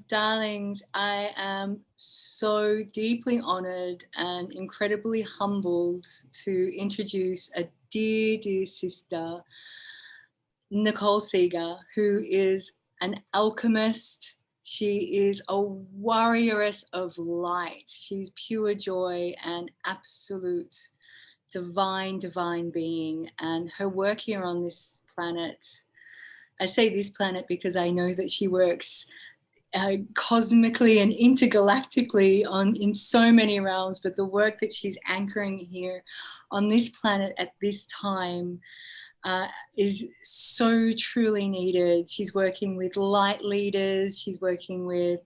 Darlings, I am so deeply honored and incredibly humbled to introduce a dear, dear sister, Nicole Seeger, who is an alchemist. She is a warrioress of light. She's pure joy and absolute divine, divine being. And her work here on this planet, I say this planet because I know that she works cosmically and intergalactically in so many realms, but the work that she's anchoring here on this planet at this time is so truly needed. She's working with light leaders. She's working with,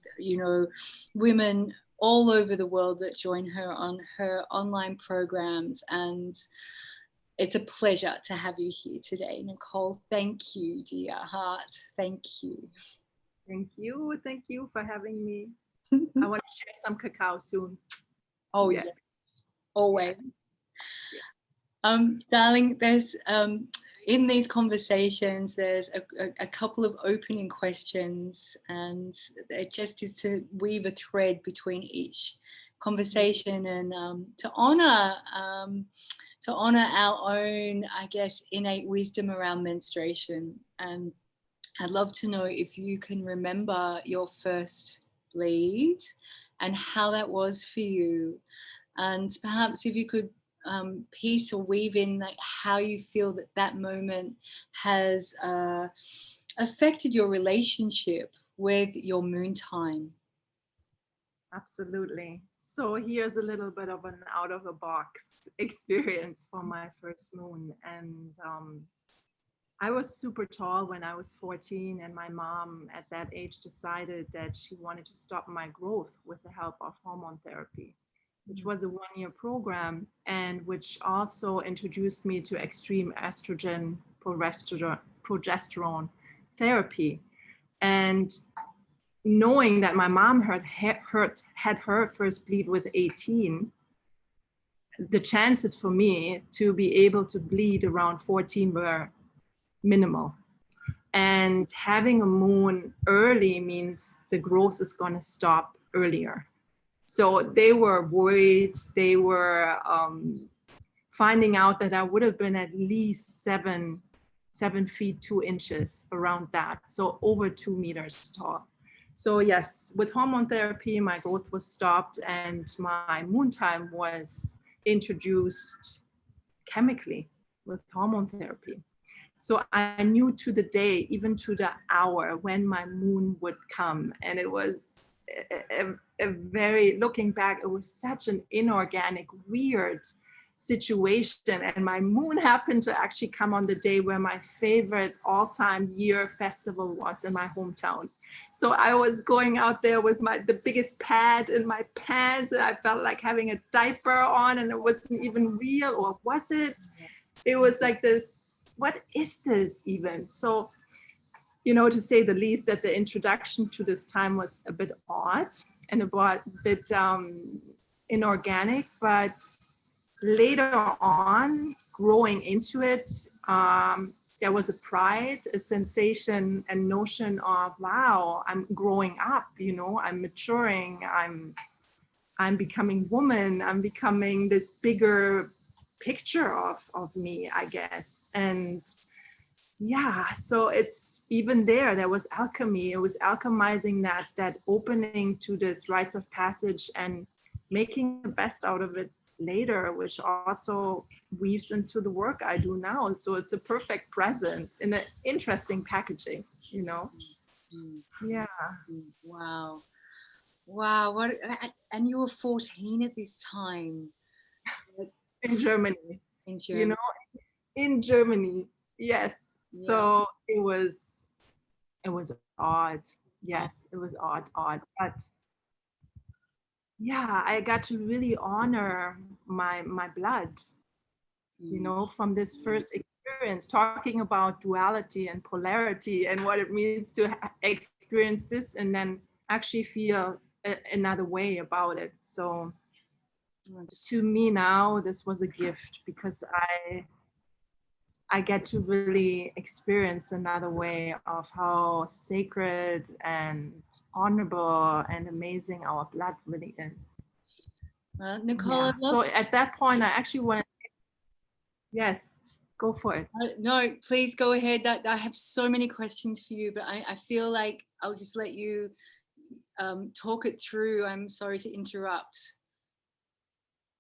women all over the world that join her on her online programs. And it's a pleasure to have you here today, Nicole. Thank you, dear heart. Thank you. Thank you. Thank you for having me. I want to share some cacao soon. Oh, yes. Always. Yeah. Darling, there's in these conversations, there's a couple of opening questions, and it just is to weave a thread between each conversation and to honor our own, I guess, innate wisdom around menstruation. And I'd love to know if you can remember your first bleed and how that was for you. And perhaps if you could piece or weave in like how you feel that moment has affected your relationship with your moon time. Absolutely. So here's a little bit of an out of the box experience for my first moon. And I was super tall when I was 14, and my mom at that age decided that she wanted to stop my growth with the help of hormone therapy, which was a one-year program, and which also introduced me to extreme estrogen, progesterone therapy. And knowing that my mom had her first bleed with 18, the chances for me to be able to bleed around 14 were minimal. And having a moon early means the growth is going to stop earlier. So they were worried. They were finding out that I would have been at least 7 feet 2 inches, around that. So over 2 meters tall. So yes, with hormone therapy, my growth was stopped and my moon time was introduced chemically with hormone therapy. So I knew to the day, even to the hour, when my moon would come. And it was a very, looking back, it was such an inorganic, weird situation. And my moon happened to actually come on the day where my favorite all-time year festival was in my hometown. So I was going out there with the biggest pad in my pants, and I felt like having a diaper on, and it wasn't even real, or was it? It was like this, what is this even? So, to say the least, that the introduction to this time was a bit odd and a bit inorganic, but later on, growing into it, there was a pride, a sensation, and notion of, wow, I'm growing up, I'm maturing, I'm becoming woman, I'm becoming this bigger picture of me, I guess. And yeah, so it's even there was alchemy. It was alchemizing that opening to this rites of passage and making the best out of it later, which also weaves into the work I do now. So it's a perfect present in an interesting packaging, Yeah. Wow. What? And you were 14 at this time. In Germany. In Germany. In Germany. Yes. Yeah. So it was odd. Yes, it was odd. But yeah, I got to really honor my blood, from this first experience, talking about duality and polarity and what it means to experience this and then actually feel another way about it. So to me now, this was a gift, because I get to really experience another way of how sacred and honorable and amazing our blood really is. Nicole, Yeah. I'd love. So at that point, I actually want to, yes, go for it. No, please go ahead. I have so many questions for you, but I feel like I'll just let you talk it through. I'm sorry to interrupt.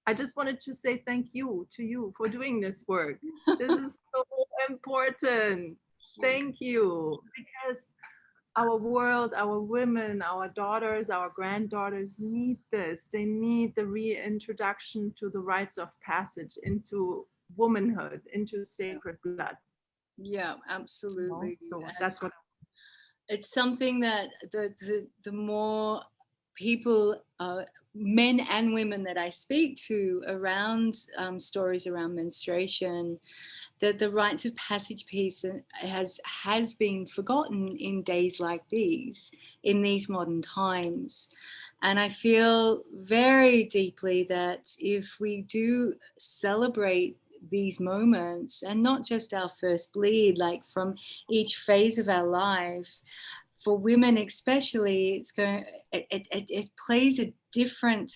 I just wanted to say thank you to you for doing this work. This is so important. Thank you. Because our world, our women, our daughters, our granddaughters need this. They need the reintroduction to the rites of passage into womanhood, into sacred blood. Yeah, absolutely. So And that's what. it's something that the more people, men and women that I speak to around stories around menstruation, that the rites of passage piece has been forgotten in days like these, in these modern times. And I feel very deeply that if we do celebrate these moments, and not just our first bleed, like from each phase of our life, for women especially, it plays a different,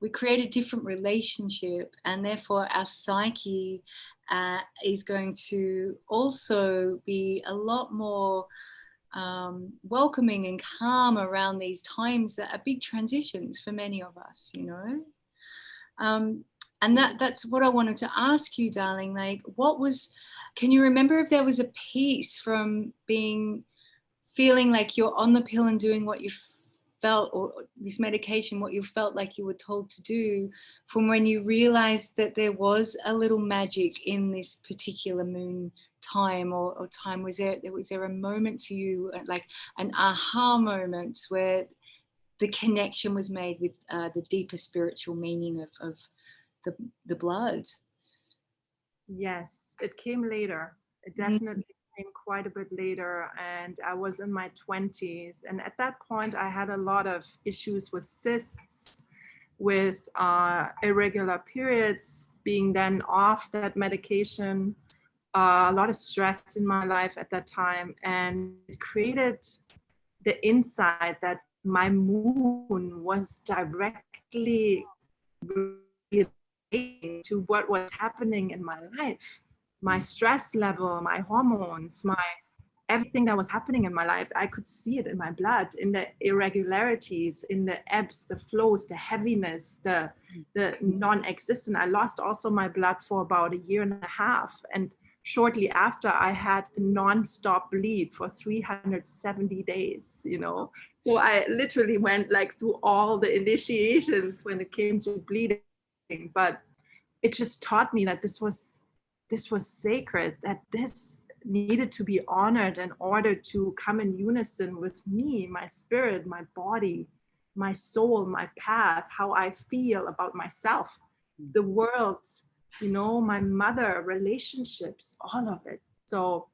we create a different relationship, and therefore our psyche is going to also be a lot more welcoming and calm around these times that are big transitions for many of us, you know. And that's what I wanted to ask you, darling. Like, can you remember if there was a piece from feeling like you're on the pill and doing what you felt, or this medication, what you felt like you were told to do, from when you realized that there was a little magic in this particular moon time or time? Was there a moment for you, like an aha moment, where the connection was made with the deeper spiritual meaning of the blood? Yes, it came later. It definitely came quite a bit later. And I was in my 20s. And at that point, I had a lot of issues with cysts, with irregular periods, being then off that medication, a lot of stress in my life at that time. And it created the insight that my moon was directly relating to what was happening in my life, my stress level, my hormones, my everything that was happening in my life. I could see it in my blood, in the irregularities, in the ebbs, the flows, the heaviness, the non-existent. I lost also my blood for about a year and a half, and shortly after I had a non-stop bleed for 370 days, you know. So I literally went like through all the initiations when it came to bleeding, but it just taught me that this was sacred, that this needed to be honored in order to come in unison with me, my spirit, my body, my soul, my path, how I feel about myself, the world, you know, my mother, relationships, all of it. So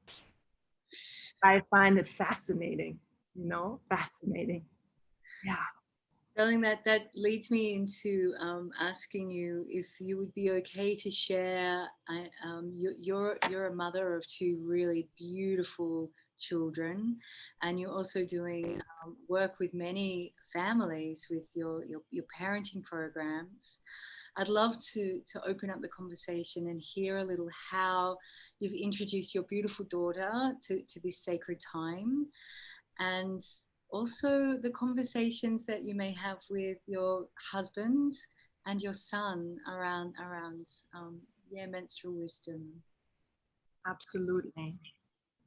I find it fascinating, you know, fascinating. Yeah. Darling, that leads me into asking you if you would be okay to share. You're a mother of two really beautiful children, and you're also doing work with many families with your parenting programs. I'd love to open up the conversation and hear a little how you've introduced your beautiful daughter to this sacred time, and also the conversations that you may have with your husband and your son around menstrual wisdom. Absolutely.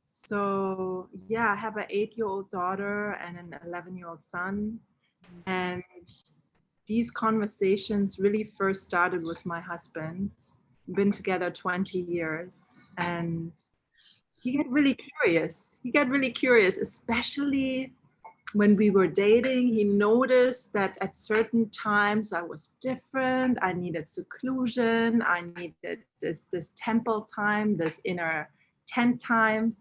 So yeah, I have an 8-year-old daughter and an 11-year-old son. And these conversations really first started with my husband. Been together 20 years. And he got really curious. Especially when we were dating. He noticed that at certain times I was different. I needed seclusion. I needed this temple time, this inner tent time.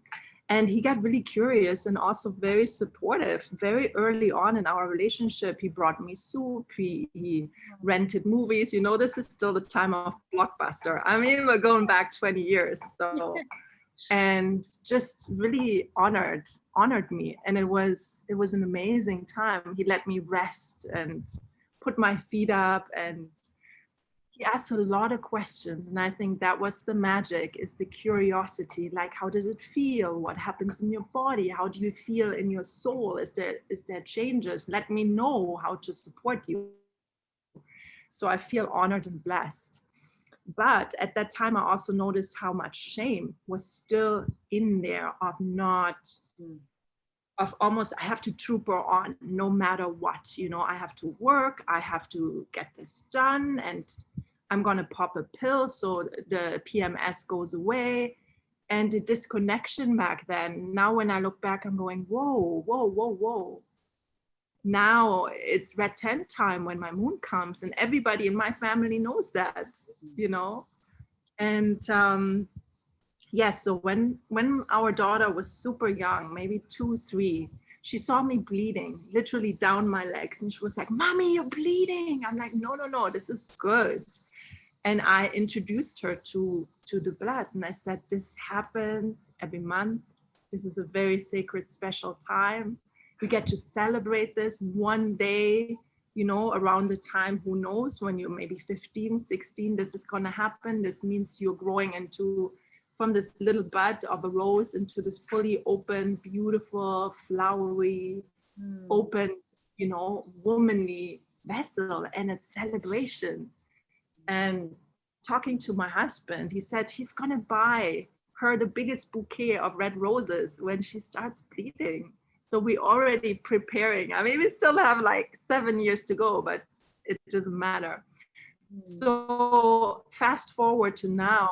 And he got really curious and also very supportive. Very early on in our relationship, he brought me soup, he rented movies. You know, this is still the time of Blockbuster. I mean, we're going back 20 years. So, and just really honored me. And it was an amazing time. He let me rest and put my feet up, and he asked a lot of questions, and I think that was the magic, is the curiosity. Like, how does it feel? What happens in your body? How do you feel in your soul? Is there changes? Let me know how to support you. So I feel honored and blessed. But at that time, I also noticed how much shame was still in there, of almost, I have to trooper on no matter what, you know, I have to work, I have to get this done, and I'm going to pop a pill so the PMS goes away. And the disconnection back then, now when I look back, I'm going, whoa. Now it's red tent time when my moon comes, and everybody in my family knows that, you know. And yes, so when our daughter was super young, maybe 2, 3, she saw me bleeding literally down my legs, and she was like, "Mommy, you're bleeding." I'm like, no, this is good. And I introduced her to the blood, and I said, this happens every month. This is a very sacred, special time. We get to celebrate this one day, you know, around the time, who knows, when you're maybe 15, 16, this is gonna happen. This means you're growing from this little bud of a rose into this fully open, beautiful, flowery, open, you know, womanly vessel, and it's celebration. And talking to my husband, he said he's gonna buy her the biggest bouquet of red roses when she starts bleeding. So we're already preparing. I mean, we still have like 7 years to go, but it doesn't matter. So fast forward to now,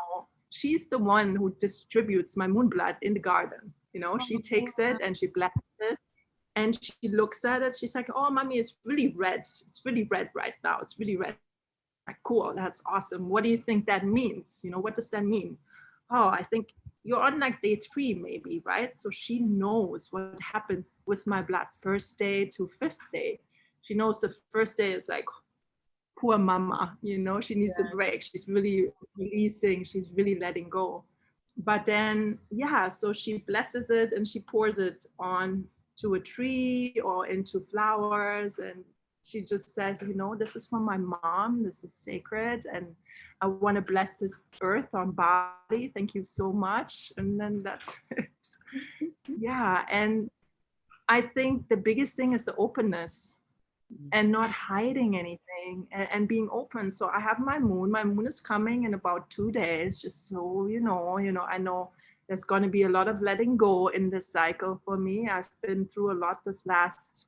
she's the one who distributes my moon blood in the garden. You know, she takes it and she blesses it, and she looks at it. She's like, "Oh, mommy, it's really red. It's really red right now. It's really red." Like, cool, that's awesome. What do you think that means? You know, what does that mean? Oh, I think you're on like day 3 maybe, right? So she knows what happens with my blood, first day to 5th day. She knows the first day is like, poor mama, you know, she needs a break. She's really releasing, she's really letting go. But then, yeah, so she blesses it and she pours it on to a tree or into flowers, and she just says, you know, this is from my mom, this is sacred, and I want to bless this earth on Bali. Thank you so much. And then that's it. Yeah. And I think the biggest thing is the openness and not hiding anything, and being open. So I have my moon is coming in about 2 days, just so you know, I know there's going to be a lot of letting go in this cycle for me. I've been through a lot this last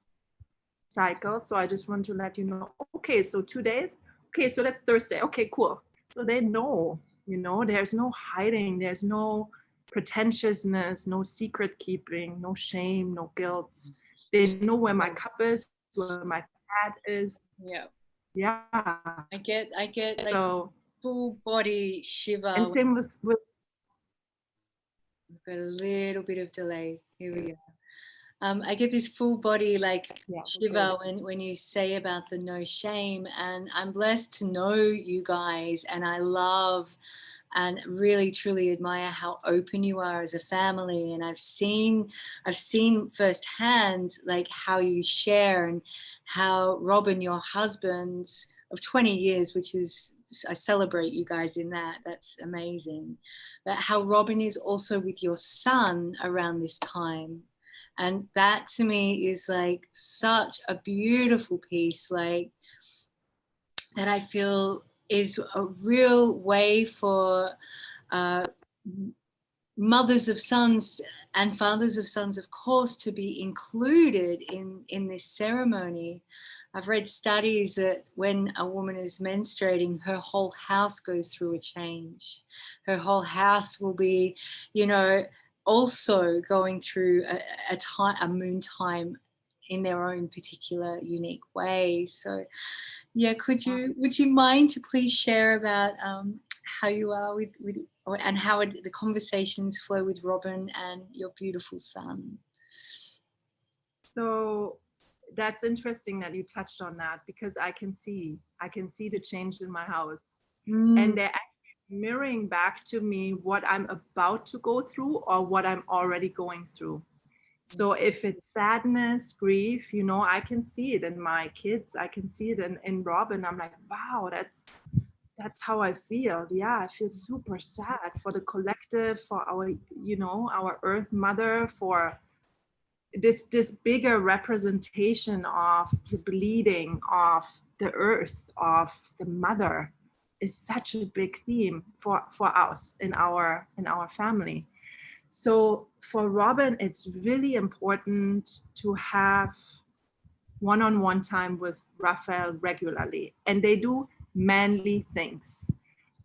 cycle, so I just want to let you know, okay, so 2 days, okay, so that's Thursday, okay, cool. So they know, you know, there's no hiding, there's no pretentiousness, no secret keeping, no shame, no guilt. They know where my cup is, where my cat is. Yeah. I get like so, full body shiver. And same with we've got a little bit of delay. Here we go. I get this full body like shiver when you say about the no shame, and I'm blessed to know you guys, and I love and really truly admire how open you are as a family. And I've seen firsthand like how you share, and how Robin, your husband of 20 years, which is, I celebrate you guys in that, that's amazing. But how Robin is also with your son around this time. And that to me is like such a beautiful piece, like that I feel is a real way for mothers of sons and fathers of sons, of course, to be included in this ceremony. I've read studies that when a woman is menstruating, her whole house goes through a change. Her whole house will be, you know, also going through a moon time in their own particular unique way. So yeah, would you mind to please share about how you are and how the conversations flow with Robin and your beautiful son. So that's interesting that you touched on that, because I can see the change in my house. And they're actually mirroring back to me what I'm about to go through or what I'm already going through. So if it's sadness, grief, you know, I can see it in my kids. I can see it in Robin. I'm like, wow, that's how I feel. Yeah, I feel super sad for the collective, for our, you know, our Earth Mother, for this bigger representation of the bleeding of the Earth, of the Mother, is such a big theme for us in our family. So for Robin, it's really important to have one-on-one time with Raphael regularly, and they do manly things.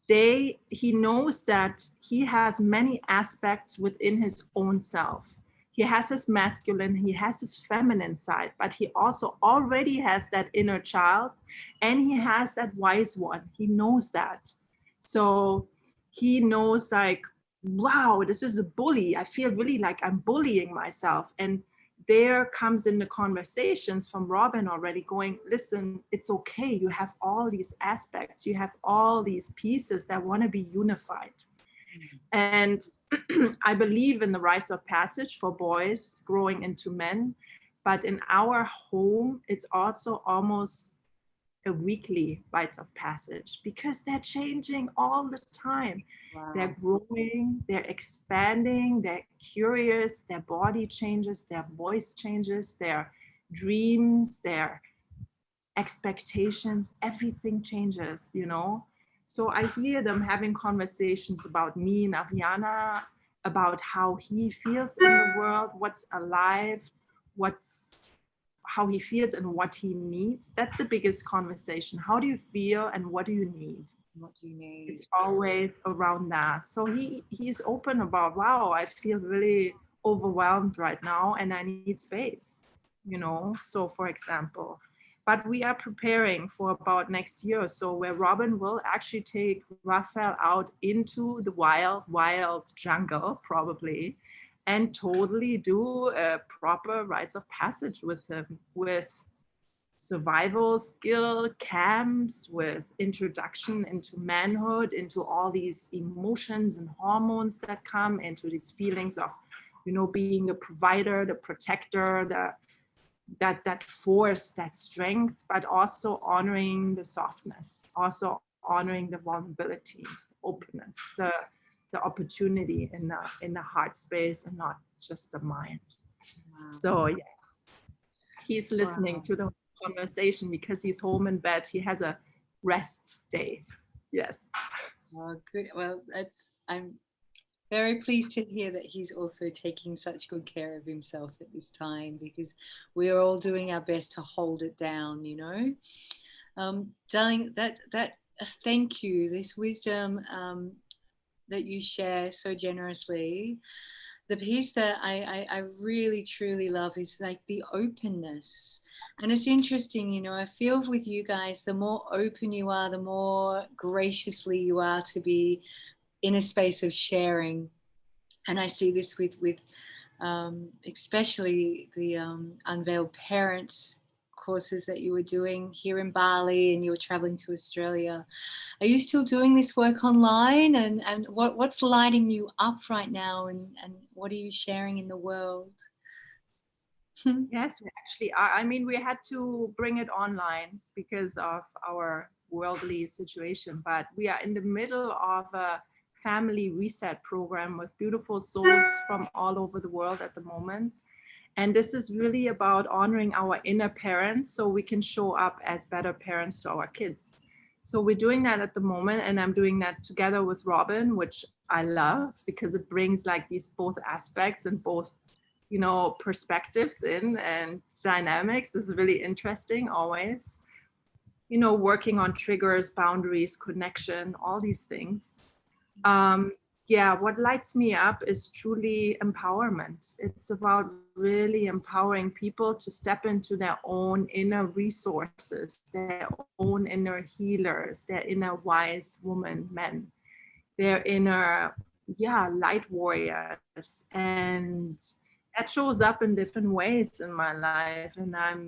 He knows that he has many aspects within his own self. He has his masculine, he has his feminine side, but he also already has that inner child, and he has that wise one. He knows that. So he knows, like, wow, this is a bully. I feel really like I'm bullying myself. And there comes in the conversations from Robin already going, listen, it's okay. You have all these aspects. You have all these pieces that want to be unified. And I believe in the rites of passage for boys growing into men. But in our home, it's also almost a weekly rites of passage, because they're changing all the time. Wow. They're growing, they're expanding, they're curious, their body changes, their voice changes, their dreams, their expectations, everything changes, you know. So I hear them having conversations about me and Aviana, about how he feels in the world, what's alive, how he feels and what he needs. That's the biggest conversation. How do you feel and what do you need? What do you need? It's always around that. So he's open about, wow, I feel really overwhelmed right now and I need space, you know. So for example, but we are preparing for about next year or so, where Robin will actually take Raphael out into the wild jungle, probably, and totally do a proper rites of passage with him, with survival skill camps, with introduction into manhood, into all these emotions and hormones that come, into these feelings of, you know, being the provider, the protector, that force, that strength, but also honoring the softness, also honoring the vulnerability, openness, the opportunity in the heart space and not just the mind. Wow. So yeah, he's listening to the conversation because he's home in bed. He has a rest day. Yes. Oh, good. Well, I'm very pleased to hear that he's also taking such good care of himself at this time, because we are all doing our best to hold it down, you know. Darling, that thank you. This wisdom that you share so generously. The piece that I really truly love is like the openness. And it's interesting, you know, I feel with you guys, the more open you are, the more graciously you are to be in a space of sharing. And I see this with especially the Unveiled Parents courses that you were doing here in Bali, and you were traveling to Australia. Are you still doing this work online? And what's lighting you up right now? And what are you sharing in the world? Yes, we actually are. I mean, we had to bring it online because of our worldly situation, but we are in the middle of a family reset program with beautiful souls from all over the world at the moment. And this is really about honoring our inner parents so we can show up as better parents to our kids. So we're doing that at the moment, and I'm doing that together with Robin, which I love because it brings like these both aspects and both, you know, perspectives in and dynamics. This is really interesting always. You know, working on triggers, boundaries, connection, all these things. Yeah, what lights me up is truly empowerment. It's about really empowering people to step into their own inner resources, their own inner healers, their inner wise woman, men. their inner, light warriors. And that shows up in different ways in my life. And I'm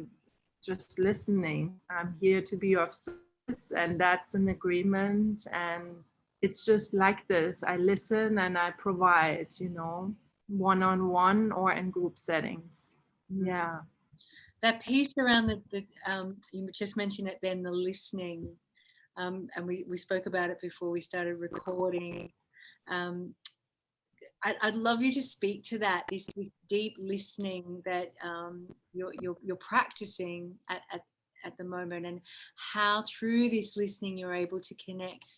just listening. I'm here to be of service, and that's an agreement. And it's just like this. I listen and I provide, one-on-one or in group settings. Yeah. That piece around you just mentioned it then, the listening, and we spoke about it before we started recording. I'd love you to speak to that, this deep listening that you're practicing at the moment, and how through this listening you're able to connect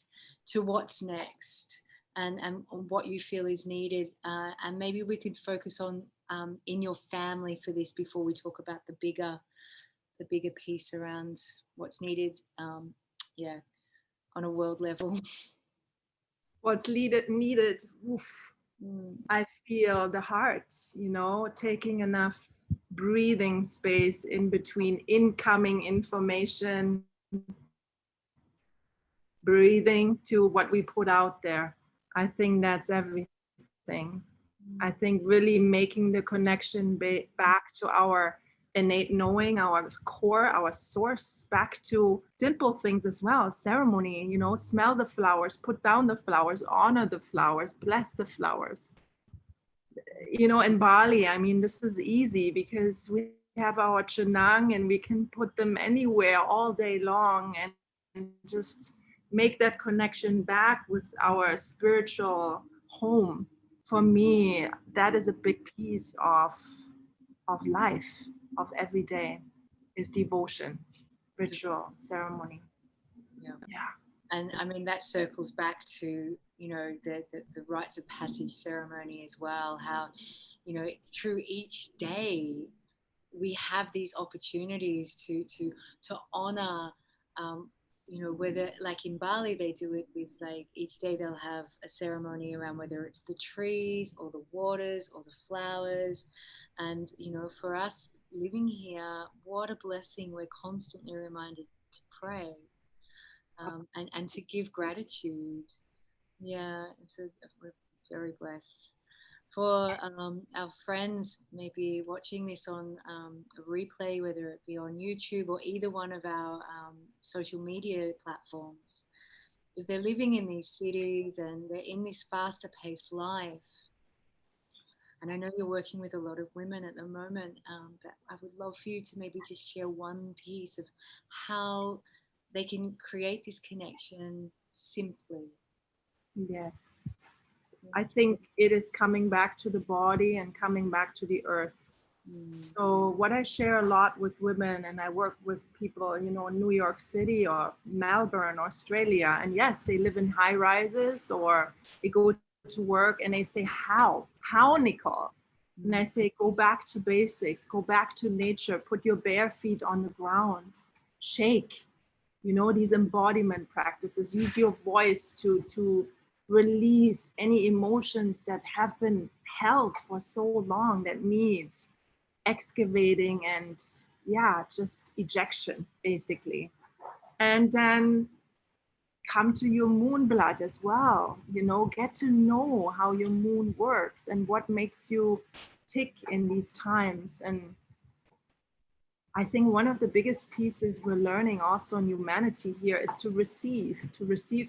to what's next, and what you feel is needed. And maybe we could focus on in your family for this before we talk about the bigger piece around what's needed, on a world level. What's needed. Oof. I feel the heart, taking enough breathing space in between incoming information, breathing to what we put out there. I think that's everything. I think really making the connection back to our innate knowing, our core, our source, back to simple things as well. Ceremony, smell the flowers, put down the flowers, honor the flowers, bless the flowers. In Bali, I mean, this is easy because we have our chenang and we can put them anywhere all day long, and just make that connection back with our spiritual home. For me, that is a big piece of life, of every day, is devotion, ritual, ceremony. Yeah. And I mean, that circles back to, the rites of passage ceremony as well, how, through each day we have these opportunities to honor, whether, like in Bali, they do it with, like, each day they'll have a ceremony around whether it's the trees or the waters or the flowers. And, for us living here, what a blessing. We're constantly reminded to pray, and to give gratitude. Yeah, we're very blessed. For our friends maybe watching this on a replay, whether it be on YouTube or either one of our social media platforms, if they're living in these cities and they're in this faster paced life, and I know you're working with a lot of women at the moment, but I would love for you to maybe just share one piece of how they can create this connection simply. Yes. I think it is coming back to the body and coming back to the earth. So what I share a lot with women, and I work with people, in New York City or Melbourne, Australia, and yes, they live in high rises or they go to work and they say, how, Nicole? And I say, go back to basics, go back to nature, put your bare feet on the ground, shake, these embodiment practices, use your voice to release any emotions that have been held for so long, that need excavating and just ejection, basically. And then come to your moon blood as well, get to know how your moon works and what makes you tick in these times. And I think one of the biggest pieces we're learning also in humanity here is to receive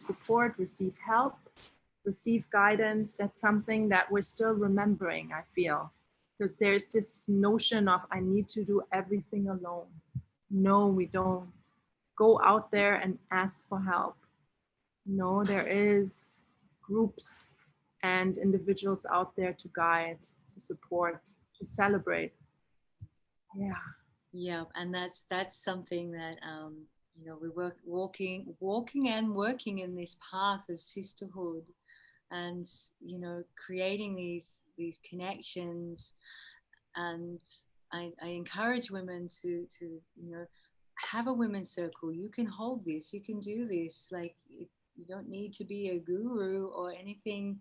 support, receive help, receive guidance. That's something that we're still remembering, I feel, because there's this notion of I need to do everything alone. No, we don't. Go out there and ask for help. There is groups and individuals out there to guide, to support, to celebrate. Yeah, and that's something that we walking and working in this path of sisterhood, and creating these connections. And I encourage women to have a women's circle. You can hold this, you can do this. Like, you don't need to be a guru or anything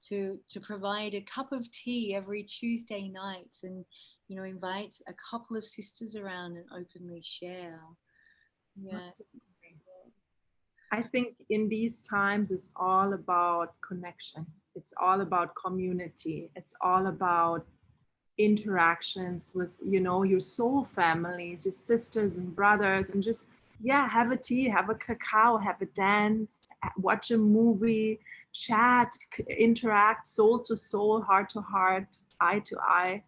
to provide a cup of tea every Tuesday night, and invite a couple of sisters around and openly share. Yeah. Absolutely. I think in these times, it's all about connection. It's all about community. It's all about interactions with, you know, your soul families, your sisters and brothers, and just, yeah, have a tea, have a cacao, have a dance, watch a movie, chat, interact soul to soul, heart to heart, eye to eye,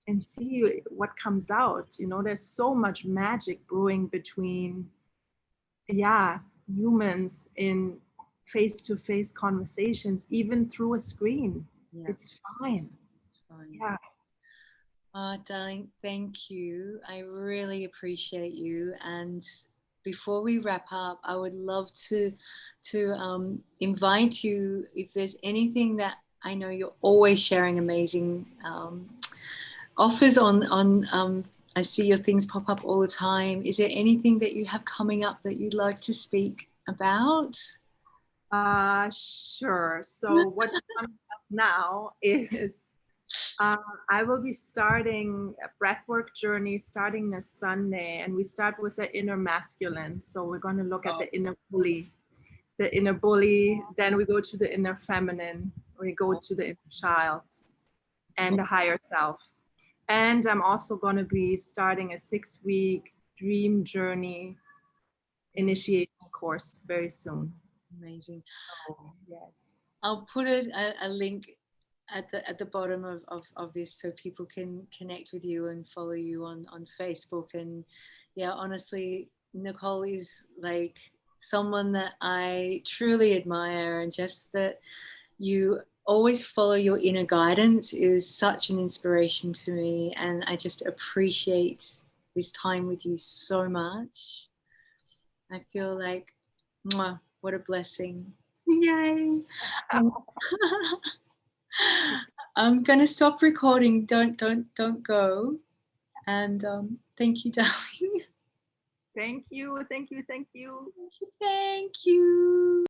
and see what comes out. You know, there's so much magic brewing between, yeah, humans in face-to-face conversations, even through a screen. Yeah, It's fine. it's fine. Yeah. Darling, thank you. I really appreciate you. And before we wrap up, I would love to invite you, if there's anything that I know you're always sharing amazing offers on. I see your things pop up all the time. Is there anything that you have coming up that you'd like to speak about? Sure. So what comes up now is I will be starting a breathwork journey starting this Sunday, and we start with the inner masculine. So we're going to look at the inner bully, then we go to the inner feminine, we go to the inner child and the higher self. And I'm also going to be starting a 6-week dream journey initiation course very soon. Amazing. Oh, yes. I'll put a link at the bottom of this so people can connect with you and follow you on Facebook. And yeah, honestly, Nicole is like someone that I truly admire, and just that you always follow your inner guidance is such an inspiration to me, and I just appreciate this time with you so much. I feel like, mwah, what a blessing. Yay. I'm gonna stop recording. Don't go. And thank you, darling. Thank you. Thank you. Thank you. Thank you.